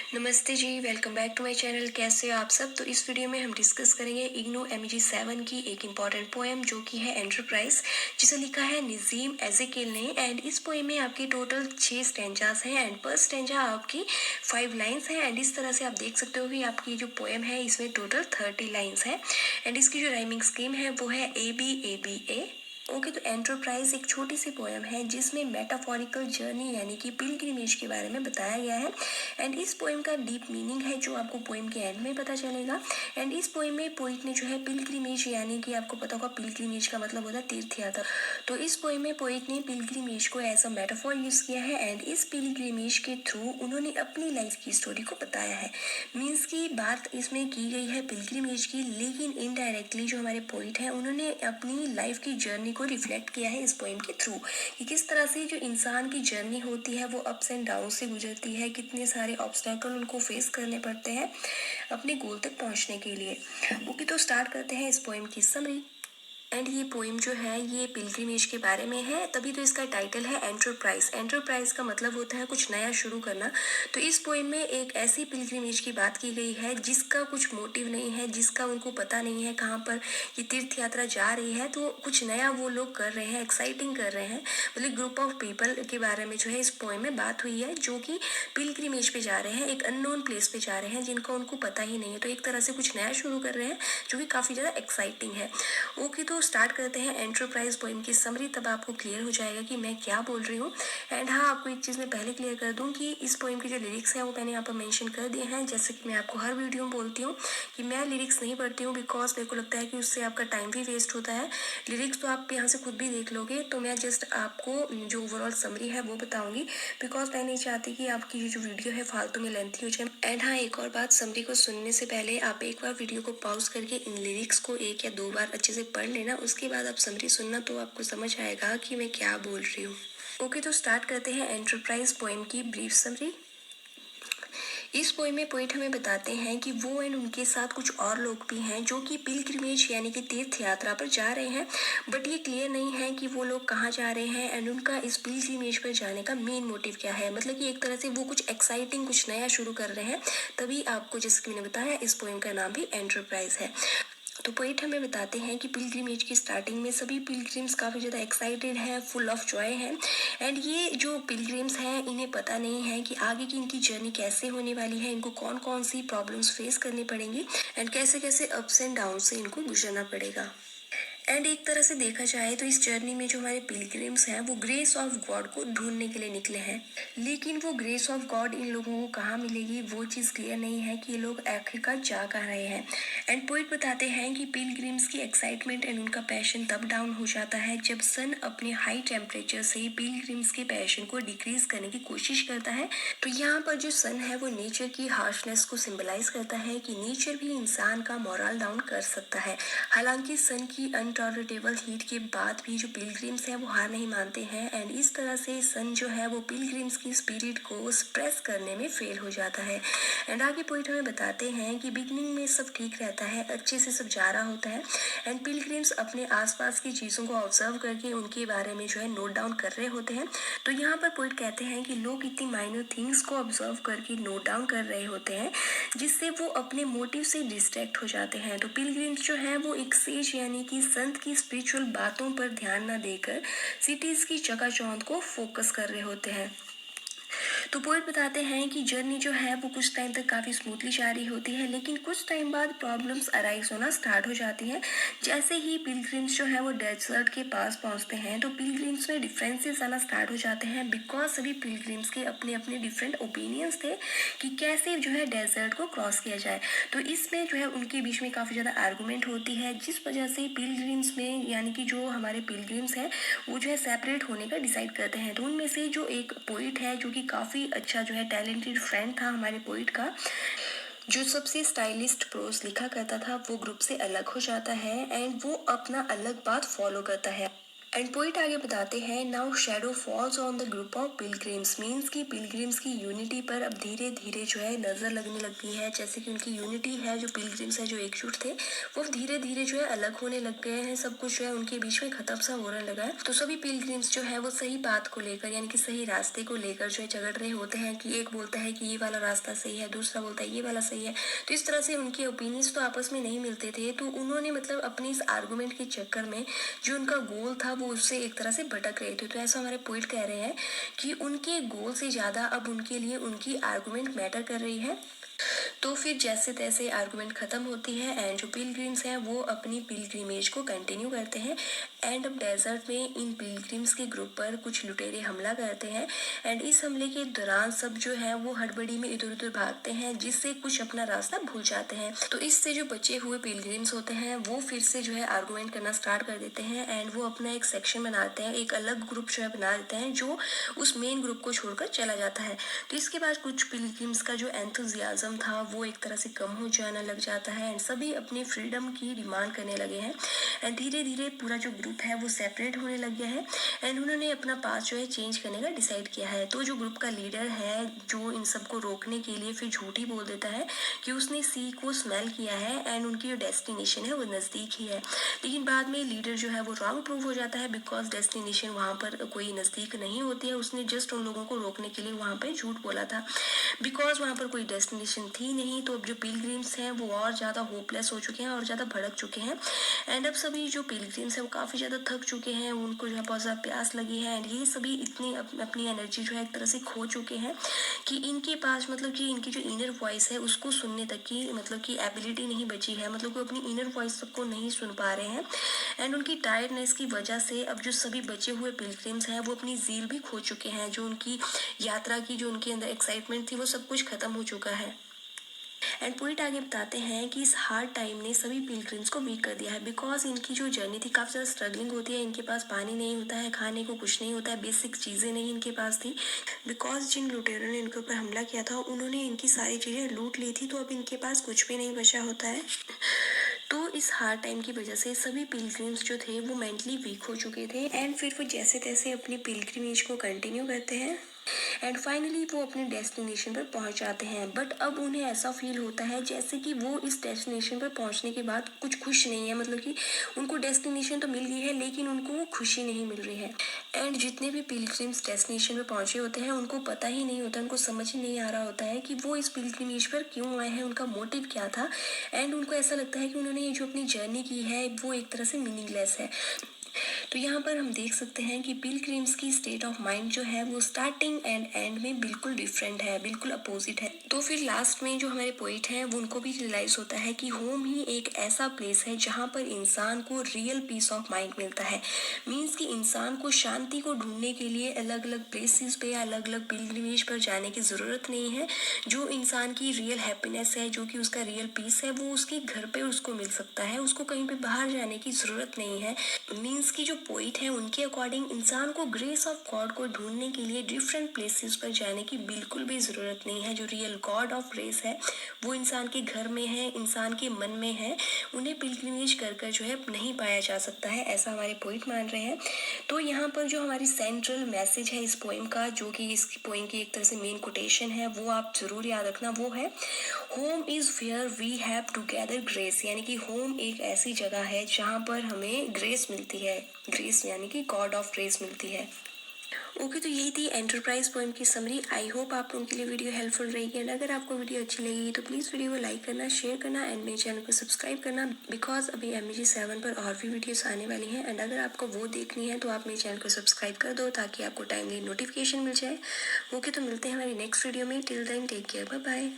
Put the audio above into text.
नमस्ते जी, welcome back to my channel. कैसे हो आप सब। तो इस वीडियो में हम डिस्कस करेंगे इग्नू एमजी 7 की एक इम्पॉर्टेंट पोएम जो कि है एंटरप्राइज, जिसे लिखा है नजीम एजेकिल ने। एंड इस पोएम में आपकी टोटल 6 स्टेंजास हैं एंड पर स्टेंजा आपकी 5 लाइन्स हैं। एंड इस तरह से आप देख सकते हो कि आपकी जो पोएम है इसमें टोटल 30 लाइन्स है। एंड इसकी जो राइमिंग स्कीम है वो है ABABA। ओके, तो एंटरप्राइज एक छोटी सी पोएम है जिसमें मेटाफोरिकल जर्नी यानी कि पिलग्रिमेज के बारे में बताया गया है। एंड इस पोएम का डीप मीनिंग है जो आपको पोएम के एंड में पता चलेगा। एंड इस पोएम में पोइट ने जो है पिलग्रिमेज यानी कि आपको पता होगा पिलग्रिमेज का मतलब होता है तीर्थ यात्रा। तो इस पोएम में पोइट ने पिलग्रिमेज को एज अ मेटाफोर यूज किया है। एंड इस पिलग्रिमेज के थ्रू उन्होंने अपनी लाइफ की स्टोरी को बताया है। मीन्स की बात इसमें की गई है पिलग्रिमेज की, लेकिन इनडायरेक्टली जो हमारे पोइट है उन्होंने अपनी लाइफ की जर्नी को रिफ्लेक्ट किया है इस पोएम के थ्रू, कि किस तरह से जो इंसान की जर्नी होती है वो अप्स एंड डाउन से गुजरती है, कितने सारे ऑब्स्टेकल उनको फेस करने पड़ते हैं अपने गोल तक पहुंचने के लिए। ओके, तो स्टार्ट करते हैं इस पोएम की समरी। एंड ये पोएम जो है ये पिलग्रिमेज के बारे में है, तभी तो इसका टाइटल है एंटरप्राइज। एंटरप्राइज का मतलब होता है कुछ नया शुरू करना। तो इस पोएम में एक ऐसी पिलग्रिमेज की बात की गई है जिसका कुछ मोटिव नहीं है, जिसका उनको पता नहीं है कहाँ पर ये तीर्थ यात्रा जा रही है। तो कुछ नया वो लोग कर रहे हैं, एक्साइटिंग कर रहे हैं। मतलब ग्रुप ऑफ पीपल के बारे में जो है इस पोएम में बात हुई है जो कि पिलग्रिमेज पे जा रहे हैं, एक अननोन प्लेस पे जा रहे हैं जिनका उनको पता ही नहीं है। तो एक तरह से कुछ नया शुरू कर रहे हैं जो कि काफ़ी ज़्यादा एक्साइटिंग है। ओके, तो स्टार्ट करते हैं एंटरप्राइज पोएम की समरी, तब आपको क्लियर हो जाएगा कि मैं क्या बोल रही हूँ। एंड हाँ, आपको एक चीज़ मैं पहले क्लियर कर दूँ कि इस पोएम की जो लिरिक्स हैं वो मैंने यहाँ पर मेंशन कर दिए हैं। जैसे कि मैं आपको हर वीडियो में बोलती हूँ कि मैं लिरिक्स नहीं पढ़ती हूँ, बिकॉज मेरे को लगता है कि उससे आपका टाइम भी वेस्ट होता है। लिरिक्स तो आप यहाँ से खुद भी देख लोगे। तो मैं जस्ट आपको जो ओवरऑल समरी है वो बताऊँगी, बिकॉज मैं नहीं चाहती कि आपकी जो वीडियो है फालतू में लेंथी हो जाए। एंड हाँ, एक और बात, समरी को सुनने से पहले आप एक बार वीडियो को पॉज करके इन लिरिक्स को 1 या 2 बार अच्छे से पढ़ लेना, उसके बाद आप समरी सुनना, तो आपको समझ आएगा कि मैं क्या बोल रही हूँ। ओके, तो स्टार्ट करते हैं एंटरप्राइज पोएम की ब्रीफ समरी। इस पोएम में पोइट हमें बताते हैं कि वो एंड उनके साथ कुछ और लोग भी हैं जो कि पिलग्रिमेज यानी कि तीर्थ यात्रा पर जा रहे हैं, बट ये क्लियर नहीं है कि वो लोग कहाँ जा रहे हैं एंड उनका इस पिलग्रिमेज पर जाने का मेन मोटिव क्या है। मतलब कि एक तरह से वो कुछ एक्साइटिंग, कुछ नया शुरू कर रहे हैं। तभी आपको, जैसे कि मैंने बताया, इस पोएम का नाम भी एंटरप्राइज है। तो पोइट हमें बताते हैं कि पिलग्रिमेज की स्टार्टिंग में सभी पिलग्रिम्स काफ़ी ज़्यादा एक्साइटेड हैं, फुल ऑफ जॉय हैं। एंड ये जो पिलग्रिम्स हैं इन्हें पता नहीं है कि आगे की इनकी जर्नी कैसे होने वाली है, इनको कौन कौन सी प्रॉब्लम्स फेस करनी पड़ेंगी एंड कैसे कैसे अप्स एंड डाउन से इनको गुजरना पड़ेगा। एंड एक तरह से देखा जाए तो इस जर्नी में जो हमारे पिलग्रिम्स हैं वो ग्रेस ऑफ गॉड को ढूंढने के लिए निकले हैं, लेकिन वो ग्रेस ऑफ गॉड इन लोगों को कहाँ मिलेगी वो चीज़ क्लियर नहीं है कि ये लोग आखिरकार जा कहाँ रहे हैं। एंड पोइट बताते हैं कि पिलग्रिम्स की एक्साइटमेंट एंड उनका पैशन तब डाउन हो जाता है जब सन अपने हाई टेम्परेचर से पिलग्रिम्स के पैशन को डिक्रीज करने की कोशिश करता है। तो यहाँ पर जो सन है वो नेचर की हार्शनेस को सिंबलाइज करता है कि नेचर भी इंसान का मोरल डाउन कर सकता है। हालांकि सन की अनटॉलरेटेबल हीट के बाद भी जो पिलग्रिम्स हैं वो हार नहीं मानते हैं। एंड इस तरह से सन जो है वो पिलग्रिम्स की स्पिरिट को सप्रेस करने में फेल हो जाता है। एंड आगे पॉइंट हमें बताते हैं कि बिगनिंग में सब ठीक रहता है, अच्छे से सब जा रहा होता है एंड पिलग्रिम्स अपने आसपास की चीज़ों को ऑब्जर्व करके उनके बारे में जो है नोट डाउन कर रहे होते हैं। तो यहाँ पर पॉइंट कहते हैं कि लोग इतनी माइनर थिंग्स को ऑब्जर्व करके नोट डाउन कर रहे होते हैं जिससे वो अपने मोटिव से डिस्ट्रैक्ट हो जाते हैं। तो पिलग्रिम्स जो है वो एक सेज यानी कि संत की स्पिरिचुअल बातों पर ध्यान न देकर सिटीज की चकाचौंध को फोकस कर रहे होते हैं। तो पोइट बताते हैं कि जर्नी जो है वो कुछ टाइम तक काफ़ी स्मूथली जारी होती है, लेकिन कुछ टाइम बाद प्रॉब्लम्स अराइज होना स्टार्ट हो जाती हैं। जैसे ही पिलग्रिम्स जो है वो डेजर्ट के पास पहुंचते हैं तो पिलग्रिम्स में डिफरेंसेस आना स्टार्ट हो जाते हैं, बिकॉज सभी पिलग्रिम्स के अपने अपने डिफरेंट ओपिनियंस थे कि कैसे जो है डेजर्ट को क्रॉस किया जाए। तो इसमें जो है उनके बीच में काफ़ी ज़्यादा आर्गूमेंट होती है, जिस वजह से पिलग्रिम्स में यानी कि जो हमारे पिलग्रिम्स हैं वो जो है सेपरेट होने का डिसाइड करते हैं। तो उनमें से जो एक पोइट है जो कि काफ़ी अच्छा जो है टैलेंटेड फ्रेंड था हमारे पोइट का, जो सबसे स्टाइलिस्ट प्रोज लिखा करता था, वो ग्रुप से अलग हो जाता है एंड वो अपना अलग बात फॉलो करता है। एंड पोइट आगे बताते हैं, now shadow falls on the group of pilgrims, means की पिलग्रिम्स की यूनिटी पर अब धीरे धीरे जो है नजर लगने लगती है। जैसे कि उनकी यूनिटी है, जो पिलग्रिम्स है जो एकजुट थे, वो धीरे धीरे जो है अलग होने लग गए हैं। सब कुछ जो है उनके बीच में खत्म सा होने लगा है। तो सभी पिलग्रिम्स जो है वो सही बात को लेकर, यानी कि सही रास्ते को लेकर जो है झगड़ रहे होते हैं। कि एक बोलता है कि ये वाला रास्ता सही है, दूसरा बोलता है ये वाला सही है। तो इस तरह से उनके ओपिनियंस तो आपस में नहीं मिलते थे। तो उन्होंने मतलब अपनी इस आर्गूमेंट के चक्कर में जो उनका गोल था वो उससे एक तरह से भटक रहे थे। तो ऐसा हमारे पोइट कह रहे हैं कि उनके गोल से ज़्यादा अब उनके लिए उनकी आर्गूमेंट मैटर कर रही है। तो फिर जैसे तैसे आर्गुमेंट खत्म होती है एंड जो पिलग्रिम्स हैं वो अपनी पिलग्रिमेज को कंटिन्यू करते हैं। एंड अब डेजर्ट में इन पिलग्रिम्स के ग्रुप पर कुछ लुटेरे हमला करते हैं। एंड इस हमले के दौरान सब जो है वो हड़बड़ी में इधर उधर भागते हैं, जिससे कुछ अपना रास्ता भूल जाते हैं। तो इससे जो बचे हुए पिलग्रिम्स होते हैं वो फिर से जो है आर्गुमेंट करना स्टार्ट कर देते हैं। एंड वो अपना एक सेक्शन बनाते हैं, एक अलग ग्रुप जो है बना देते हैं, जो उस मेन ग्रुप को छोड़कर चला जाता है। तो इसके बाद कुछ पिलग्रिम्स का जो एंथुजियाज्म था वो एक तरह से कम हो जाना लग जाता है एंड सभी अपनी फ्रीडम की डिमांड करने लगे हैं। एंड धीरे धीरे पूरा जो ग्रुप है वो सेपरेट होने लग गया है एंड उन्होंने अपना पास जो है चेंज करने का डिसाइड किया है। तो जो ग्रुप का लीडर है, जो इन सबको रोकने के लिए फिर झूठी बोल देता है कि उसने सी को स्मेल किया है एंड उनकी जो डेस्टिनेशन है वो नज़दीक ही है। लेकिन बाद में लीडर जो है वो रॉन्ग प्रूव हो जाता है, बिकॉज डेस्टिनेशन वहाँ पर कोई नज़दीक नहीं होती है। उसने जस्ट उन लोगों को रोकने के लिए वहाँ पर झूठ बोला था, बिकॉज वहाँ पर कोई डेस्टिनेशन थी नहीं। तो अब जो पिलग्रिम्स हैं वो और ज़्यादा होपलेस हो चुके हैं और ज़्यादा भड़क चुके हैं। एंड अब सभी जो पिलग्रिम्स हैं वो काफ़ी ज़्यादा थक चुके हैं, उनको जो है बहुत ज़्यादा प्यास लगी है एंड ये सभी इतनी अपनी एनर्जी जो है एक तरह से खो चुके हैं कि इनके पास मतलब कि इनकी जो इनर वॉइस है उसको सुनने तक की मतलब कि एबिलिटी नहीं बची है। मतलब वो अपनी इनर वॉइस सबको नहीं सुन पा रहे हैं एंड उनकी टायर्डनेस की वजह से अब जो सभी बचे हुए पिलग्रिम्स हैं वो अपनी ज़ील भी खो चुके हैं। जो उनकी यात्रा की जो उनके अंदर एक्साइटमेंट थी वो सब कुछ खत्म हो चुका है। एंड पोइट आगे बताते हैं कि इस हार्ड टाइम ने सभी पिलग्रिम्स को वीक कर दिया है, बिकॉज इनकी जो जर्नी थी काफ़ी ज़्यादा स्ट्रगलिंग होती है। इनके पास पानी नहीं होता है, खाने को कुछ नहीं होता है, बेसिक चीज़ें नहीं इनके पास थी, बिकॉज जिन लुटेरों ने इनके ऊपर हमला किया था उन्होंने इनकी सारी चीज़ें लूट ली थी। तो अब इनके पास कुछ भी नहीं बचा होता है। तो इस हार्ड टाइम की वजह से सभी पिलग्रिम्स जो थे वो मेंटली वीक हो चुके थे एंड फिर वो जैसे तैसे अपनी पिलग्रिमेज को कंटिन्यू करते हैं एंड फाइनली वो अपने डेस्टिनेशन पर पहुंच जाते हैं। बट अब उन्हें ऐसा फील होता है जैसे कि वो इस डेस्टिनेशन पर पहुंचने के बाद कुछ खुश नहीं है। मतलब कि उनको डेस्टिनेशन तो मिल गई है लेकिन उनको वो खुशी नहीं मिल रही है। एंड जितने भी पिलग्रिम्स डेस्टिनेशन पर पहुंचे होते हैं उनको पता ही नहीं होता, उनको समझ ही नहीं आ रहा होता है कि वो इस पिलग्रिमेज पर क्यों आए हैं, उनका मोटिव क्या था। एंड उनको ऐसा लगता है कि उन्होंने ये जो अपनी जर्नी की है वो एक तरह से मीनिंगलेस है। तो यहाँ पर हम देख सकते हैं कि पिलग्रिम्स की स्टेट ऑफ माइंड जो है वो स्टार्टिंग एंड एंड में बिल्कुल डिफरेंट है, बिल्कुल अपोजिट है। तो फिर लास्ट में जो हमारे पोइट हैं वो उनको भी रियलाइज होता है कि होम ही एक ऐसा प्लेस है जहाँ पर इंसान को रियल पीस ऑफ माइंड मिलता है। मीन्स कि इंसान को शांति को ढूंढने के लिए अलग अलग प्लेसेस पे या अलग अलग पिलग्रिमेज पर जाने की ज़रूरत नहीं है। जो इंसान की रियल हैप्पीनेस है, जो कि उसका रियल पीस है, वो उसके घर पे उसको मिल सकता है। उसको कहीं पे बाहर जाने की ज़रूरत नहीं है। मीन्स की जो पोइट है उनके अकॉर्डिंग इंसान को ग्रेस ऑफ गॉड को ढूंढने के लिए डिफरेंट प्लेसेस पर जाने की बिल्कुल भी ज़रूरत नहीं है। जो रियल गॉड ऑफ ग्रेस है वो इंसान के घर में है, इंसान के मन में है। उन्हें पिलग्रिमेज कर कर जो है नहीं पाया जा सकता है, ऐसा हमारे पोइट मान रहे हैं। तो यहाँ पर जो हमारी सेंट्रल मैसेज है इस पोइम का, जो कि इस पोइम की एक तरह से मेन कोटेशन है, वो आप ज़रूर याद रखना। वो है, home is where we have together grace. यानी कि होम एक ऐसी जगह है जहाँ पर हमें ग्रेस मिलती है। ग्रेस यानी कि गॉड ऑफ ग्रेस मिलती है। ओके, तो यही थी एंटरप्राइज पोएम की समरी। आई होप आप लोगों के लिए वीडियो हेल्पफुल रहेगी एंड अगर आपको वीडियो अच्छी लगी तो प्लीज़ वीडियो को लाइक करना, शेयर करना एंड मेरे चैनल को सब्सक्राइब करना, बिकॉज अभी MG7 पर और भी वीडियोस आने वाली हैं एंड अगर आपको वो देखनी है तो आप मेरे चैनल को सब्सक्राइब कर दो ताकि आपको टाइमली नोटिफिकेशन मिल जाए। ओके, तो मिलते हैं हमारी नेक्स्ट वीडियो में। Till then take care, bye bye.